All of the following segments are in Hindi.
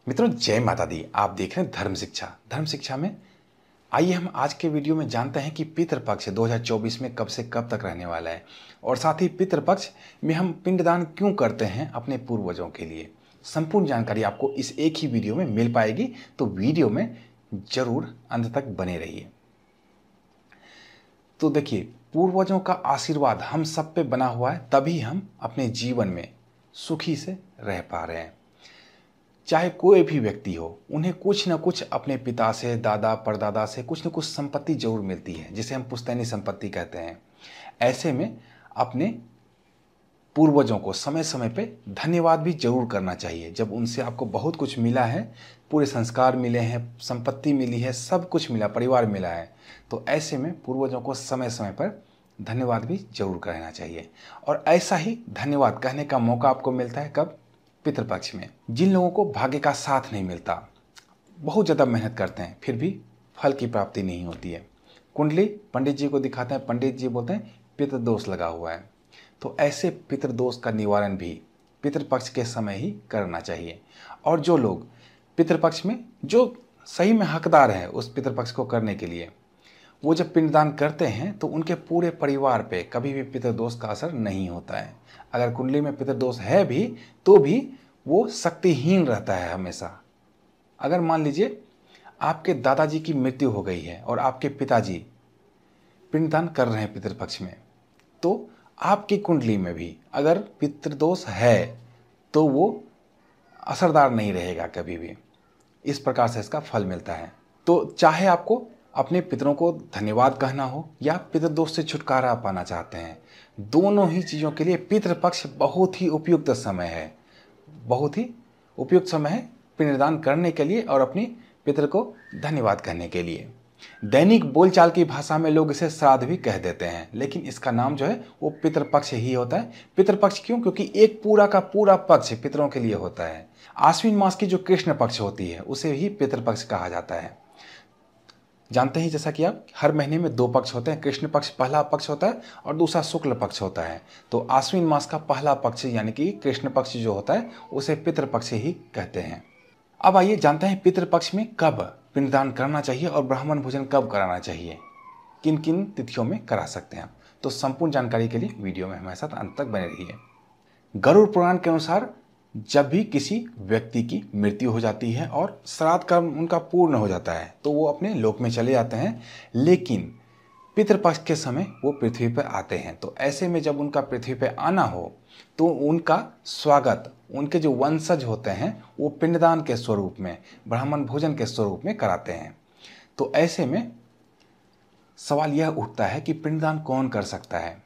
मित्रों, जय माता दी। आप देख रहे हैं धर्म शिक्षा में आइए हम आज के वीडियो में जानते हैं कि पितृपक्ष 2024 में कब से कब तक रहने वाला है और साथ ही पितृपक्ष में हम पिंडदान क्यों करते हैं अपने पूर्वजों के लिए। संपूर्ण जानकारी आपको इस एक ही वीडियो में मिल पाएगी, तो वीडियो में जरूर अंत तक बने रहिए। तो देखिए, पूर्वजों का आशीर्वाद हम सब पे बना हुआ है, तभी हम अपने जीवन में सुखी से रह पा रहे हैं। चाहे कोई भी व्यक्ति हो, उन्हें कुछ न कुछ अपने पिता से, दादा परदादा से कुछ न कुछ संपत्ति जरूर मिलती है, जिसे हम पुश्तैनी संपत्ति कहते हैं। ऐसे में अपने पूर्वजों को समय समय पे धन्यवाद भी जरूर करना चाहिए। जब उनसे आपको बहुत कुछ मिला है, पूरे संस्कार मिले हैं, संपत्ति मिली है, सब कुछ मिला, परिवार मिला है, तो ऐसे में पूर्वजों को समय समय पर धन्यवाद भी जरूर कहना चाहिए। और ऐसा ही धन्यवाद कहने का मौका आपको मिलता है कब? पितृपक्ष में। जिन लोगों को भाग्य का साथ नहीं मिलता, बहुत ज़्यादा मेहनत करते हैं, फिर भी फल की प्राप्ति नहीं होती है, कुंडली पंडित जी को दिखाते हैं, पंडित जी बोलते हैं पितृदोष लगा हुआ है, तो ऐसे पितृदोष का निवारण भी पितृपक्ष के समय ही करना चाहिए। और जो लोग पितृपक्ष में जो सही में हकदार हैं उस पितृपक्ष को करने के लिए, वो जब पिंडदान करते हैं तो उनके पूरे परिवार पे कभी भी पितृदोष का असर नहीं होता है। अगर कुंडली में पितृदोष है भी तो भी वो शक्तिहीन रहता है हमेशा। अगर मान लीजिए आपके दादाजी की मृत्यु हो गई है और आपके पिताजी पिंडदान कर रहे हैं पितृपक्ष में, तो आपकी कुंडली में भी अगर पितृदोष है तो वो असरदार नहीं रहेगा कभी भी। इस प्रकार से इसका फल मिलता है। तो चाहे आपको अपने पितरों को धन्यवाद कहना हो या पितृदोष से छुटकारा पाना चाहते हैं, दोनों ही चीज़ों के लिए पितृपक्ष बहुत ही उपयुक्त समय है। बहुत ही उपयुक्त समय है पिंडदान करने के लिए और अपनी पितृ को धन्यवाद कहने के लिए। दैनिक बोलचाल की भाषा में लोग इसे श्राद्ध भी कह देते हैं, लेकिन इसका नाम जो है वो पितृपक्ष ही होता है। पितृपक्ष क्यों? क्योंकि एक पूरा का पूरा पक्ष पितरों के लिए होता है। आश्विन मास की जो कृष्ण पक्ष होती है उसे ही पितृपक्ष कहा जाता है। जानते हैं जैसा कि आप हर महीने में 2 पक्ष होते हैं। कृष्ण पक्ष पहला पक्ष होता है और दूसरा शुक्ल पक्ष होता है। तो आश्विन मास का पहला पक्ष यानी कि कृष्ण पक्ष जो होता है उसे पितृपक्ष ही कहते हैं। अब आइए जानते हैं पितृपक्ष में कब पिंडदान करना चाहिए और ब्राह्मण भोजन कब कराना चाहिए, किन किन तिथियों में करा सकते हैं आप। तो संपूर्ण जानकारी के लिए वीडियो में हमारे साथ अंत तक बने रहिए। गरुड़ पुराण के अनुसार जब भी किसी व्यक्ति की मृत्यु हो जाती है और श्राद्ध कर्म उनका पूर्ण हो जाता है तो वो अपने लोक में चले जाते हैं, लेकिन पितृपक्ष के समय वो पृथ्वी पर आते हैं। तो ऐसे में जब उनका पृथ्वी पर आना हो तो उनका स्वागत उनके जो वंशज होते हैं वो पिंडदान के स्वरूप में, ब्राह्मण भोजन के स्वरूप में कराते हैं। तो ऐसे में सवाल यह उठता है कि पिंडदान कौन कर सकता है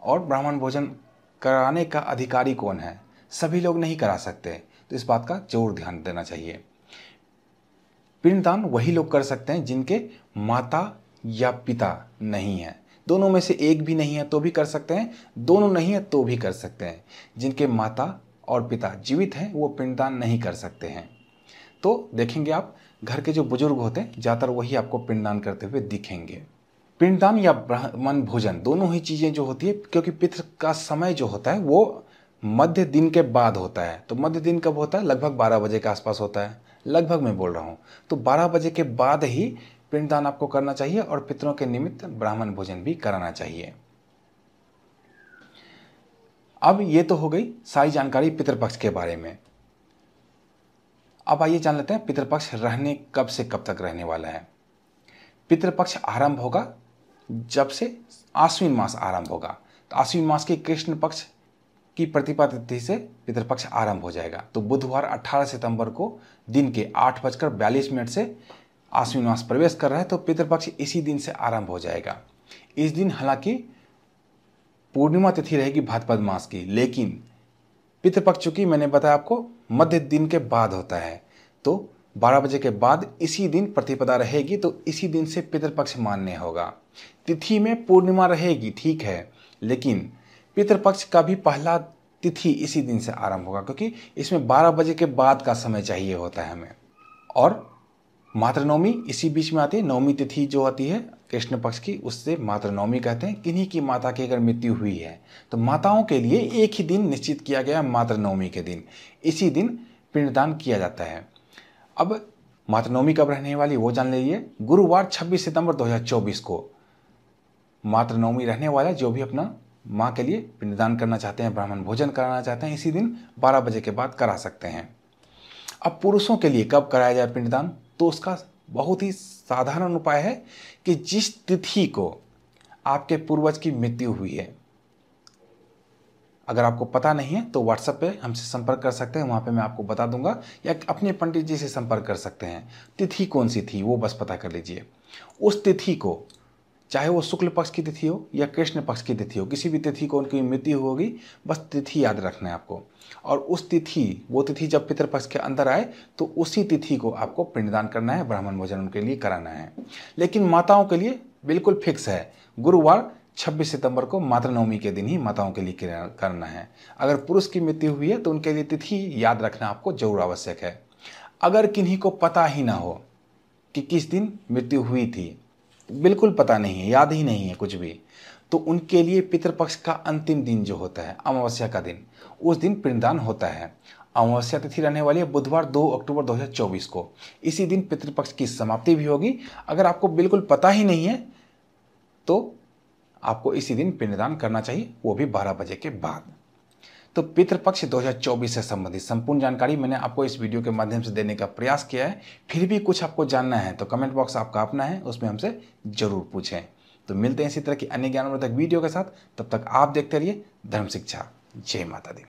और ब्राह्मण भोजन कराने का अधिकारी कौन है? सभी लोग नहीं करा सकते, तो इस बात का जरूर ध्यान देना चाहिए। पिंडदान वही लोग कर सकते हैं जिनके माता या पिता नहीं है। दोनों में से एक भी नहीं है तो भी कर सकते हैं, दोनों नहीं है तो भी कर सकते हैं। जिनके माता और पिता जीवित हैं वो पिंडदान नहीं कर सकते हैं। तो देखेंगे आप घर के जो बुजुर्ग होते हैं ज़्यादातर वही आपको पिंडदान करते हुए दिखेंगे। पिंडदान या ब्राह्मण भोजन दोनों ही चीज़ें जो होती है, क्योंकि पितृ का समय जो होता है वो मध्य दिन के बाद होता है। तो मध्य दिन कब होता है? लगभग 12 बजे के आसपास होता है, लगभग मैं बोल रहा हूँ। तो 12 बजे के बाद ही पिंडदान आपको करना चाहिए और पितरों के निमित्त ब्राह्मण भोजन भी कराना चाहिए। अब ये तो हो गई सारी जानकारी पितृपक्ष के बारे में। अब आइए जान लेते हैं पितृपक्ष रहने कब से कब तक रहने वाला है। पितृपक्ष आरंभ होगा जब से आश्विन मास आरंभ होगा। तो आश्विन मास के कृष्ण पक्ष की प्रतिपदा तिथि से पितृपक्ष आरंभ हो जाएगा। तो बुधवार 18 सितंबर को दिन के 8:42 से आश्विन मास प्रवेश कर रहा है, तो पितृपक्ष इसी दिन से आरंभ हो जाएगा। इस दिन हालांकि पूर्णिमा तिथि रहेगी भाद्रपद मास की, लेकिन पितृपक्ष चूंकि मैंने बताया आपको मध्य दिन के बाद होता है, तो 12 बजे के बाद इसी दिन प्रतिपदा रहेगी, तो इसी दिन से पितृपक्ष मान्य होगा। तिथि में पूर्णिमा रहेगी, ठीक है, लेकिन पितृपक्ष का भी पहला तिथि इसी दिन से आरंभ होगा, क्योंकि इसमें 12 बजे के बाद का समय चाहिए होता है हमें। और मातृनवमी इसी बीच में आती है। नवमी तिथि जो आती है कृष्ण पक्ष की, उससे मातृनवमी कहते हैं। किन्हीं की माता की अगर मृत्यु हुई है तो माताओं के लिए एक ही दिन निश्चित किया गया, मातृनवमी के दिन, इसी दिन पिंडदान किया जाता है। अब मातृ नवमी कब रहने वाली वो जान लीजिए। गुरुवार 26 सितंबर 2024 को मातृ नवमी रहने वाला है। जो भी अपना माँ के लिए पिंडदान करना चाहते हैं, ब्राह्मण भोजन कराना चाहते हैं, इसी दिन 12 बजे के बाद करा सकते हैं। अब पुरुषों के लिए कब कराया जाए पिंडदान, तो उसका बहुत ही साधारण उपाय है कि जिस तिथि को आपके पूर्वज की मृत्यु हुई है, अगर आपको पता नहीं है तो व्हाट्सएप पे हमसे संपर्क कर सकते हैं, वहाँ पे मैं आपको बता दूंगा, या अपने पंडित जी से संपर्क कर सकते हैं। तिथि कौन सी थी वो बस पता कर लीजिए। उस तिथि को, चाहे वो शुक्ल पक्ष की तिथि हो या कृष्ण पक्ष की तिथि हो, किसी भी तिथि को उनकी मृत्यु होगी, बस तिथि याद रखना है आपको। और उस तिथि, वो तिथि जब पितृपक्ष के अंदर आए तो उसी तिथि को आपको पिंडदान करना है, ब्राह्मण भोजन उनके लिए कराना है। लेकिन माताओं के लिए बिल्कुल फिक्स है, गुरुवार 26 सितंबर को मातृ नवमी के दिन ही माताओं के लिए करना है। अगर पुरुष की मृत्यु हुई है तो उनके लिए तिथि याद रखना आपको जरूर आवश्यक है। अगर किन्हीं को पता ही ना हो कि किस दिन मृत्यु हुई थी, बिल्कुल पता नहीं है, याद ही नहीं है कुछ भी, तो उनके लिए पितृपक्ष का अंतिम दिन जो होता है, अमावस्या का दिन, उस दिन पिंडदान होता है। अमावस्या तिथि रहने वाली है बुधवार 2 अक्टूबर 2024 को। इसी दिन पितृपक्ष की समाप्ति भी होगी। अगर आपको बिल्कुल पता ही नहीं है तो आपको इसी दिन पिंडदान करना चाहिए, वो भी 12 बजे के बाद। तो पितृपक्ष 2024 से संबंधित संपूर्ण जानकारी मैंने आपको इस वीडियो के माध्यम से देने का प्रयास किया है। फिर भी कुछ आपको जानना है तो कमेंट बॉक्स आपका अपना है, उसमें हमसे जरूर पूछें। तो मिलते हैं इसी तरह की अन्य ज्ञानवर्धक वीडियो के साथ, तब तक आप देखते रहिए धर्म शिक्षा। जय माता दी।